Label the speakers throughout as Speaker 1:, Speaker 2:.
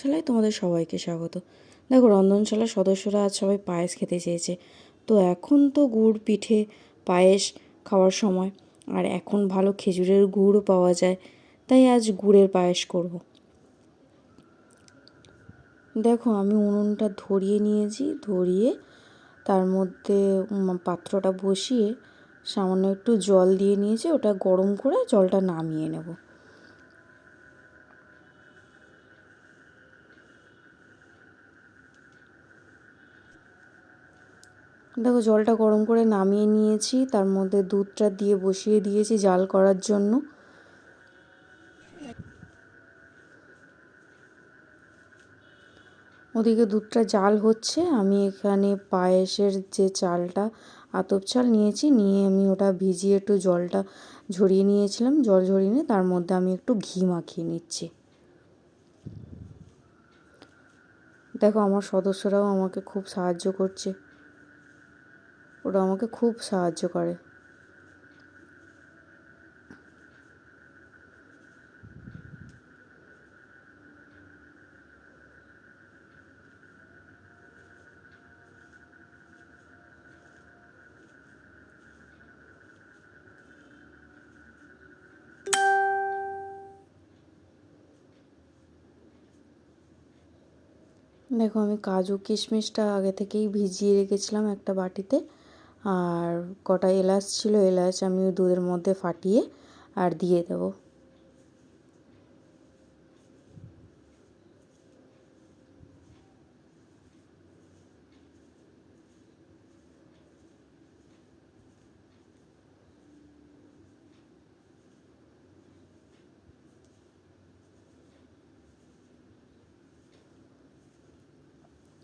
Speaker 1: রন্ধনশালায় তোমাদের সবাইকে স্বাগত। দেখো, রন্ধনশালার সদস্যরা আজ সবাই পায়েস খেতে চেয়েছে। তো এখন তো গুড় পিঠে পায়েস খাওয়ার সময়, আর এখন ভালো খেজুরের গুড়ও পাওয়া যায়, তাই আজ গুড়ের পায়েস করব। দেখো, আমি উনুনটা ধরিয়ে নিয়েছি, ধরিয়ে তার মধ্যে পাত্রটা বসিয়ে সামান্য একটু জল দিয়ে নিয়েছি, ওটা গরম করে জলটা নামিয়ে নেব। দেখো, জলটা গরম করে নামিয়ে নিয়েছি, তার মধ্যে দুধটা দিয়ে বসিয়ে দিয়েছি জাল করার জন্য। ওদিকে দুধটা জাল হচ্ছে, আমি এখানে পায়েসের যে চালটা আতপ চাল নিয়েছি, নিয়ে আমি ওটা ভিজিয়ে একটু জলটা ঝরিয়ে নিয়েছিলাম, জল ঝরিয়ে নিয়ে তার মধ্যে আমি একটু ঘি মাখিয়ে নিচ্ছি। দেখো, আমার সদস্যরাও আমাকে খুব সাহায্য করছে, ওরা আমাকে খুব সাহায্য করে। দেখো, আমি কাজু কিশমিশটা আগে থেকেই ভিজিয়ে রেখেছিলাম একটা বাটিতে, আর কটা এলাচ ছিল, এলাচ আমি ওই দুধের মধ্যে ফাটিয়ে আর দিয়ে দেবো।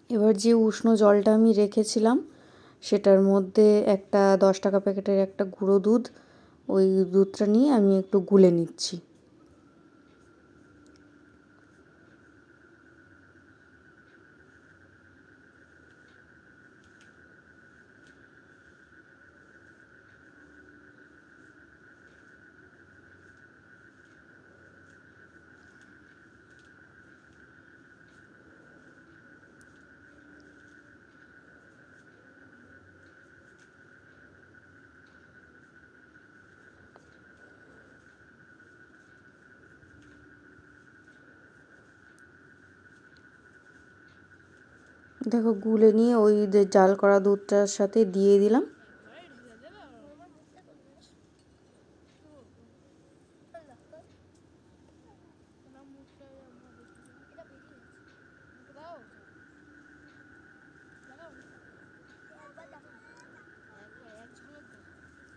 Speaker 1: এবার যে উষ্ণ জলটা আমি রেখেছিলাম সেটার মধ্যে একটা 10 টাকা প্যাকেটের একটা গুঁড়ো দুধ, ওই দুধটা নিয়ে আমি একটু গুলে নিচ্ছি। দেখো, গুলে নিয়ে ওই যে জাল করা দুধটার সাথে দিয়ে দিলাম।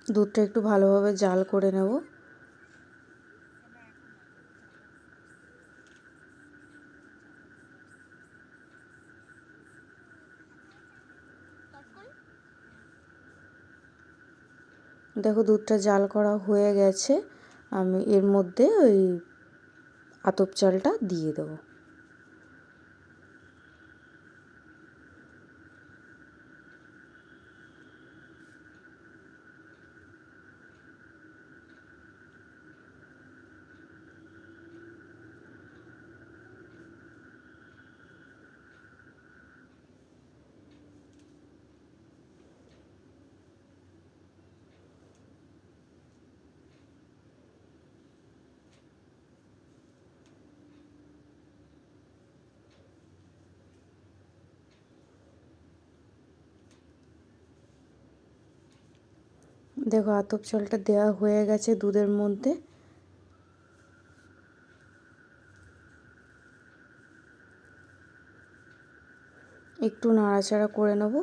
Speaker 1: দুধটা একটু ভালোভাবে জাল করে নেব। দেখো, দুধটা জাল করা হয়ে গেছে, আমি এর মধ্যে ওই আতপ চালটা দিয়ে দেবো। দেখো, আতপ চালটা দেওয়া হয়ে গেছে দুধের মধ্যে। একটু নাড়াচাড়া করে নেব।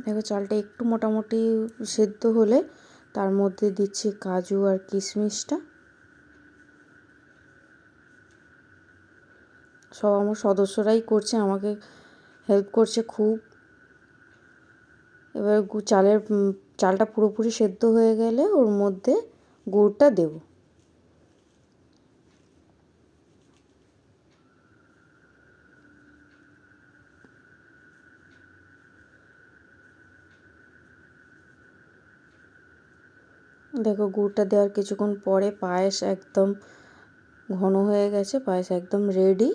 Speaker 1: দেখো, চালটা একটু মোটামুটি সেদ্ধ হলে তার মধ্যে দিচ্ছি কাজু আর কিশমিশটা। সব আমার সদস্যরাই করছে, আমাকে হেল্প করছে খুব। এবার চালটা পুরোপুরি সেদ্ধ হয়ে গেলে ওর মধ্যে গুড়টা দেব। দেখো গুড়টা দেওয়ার কিছুক্ষণ পরে পায়েস একদম ঘন হয়ে গেছে, পায়েস একদম রেডি।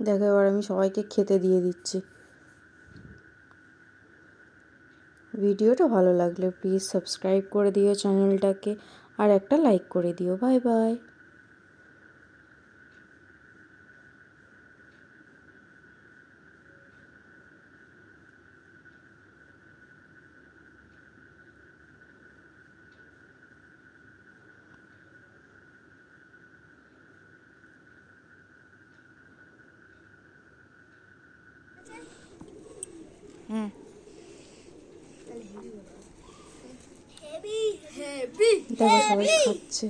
Speaker 1: দেখো এবার আমি সবাইকে খেতে দিয়ে দিচ্ছি। ভিডিওটা ভালো লাগলে প্লিজ সাবস্ক্রাইব করে দিও চ্যানেলটাকে, আর একটা লাইক করে দিও। Bye bye. দেখো সবাই খাচ্ছে।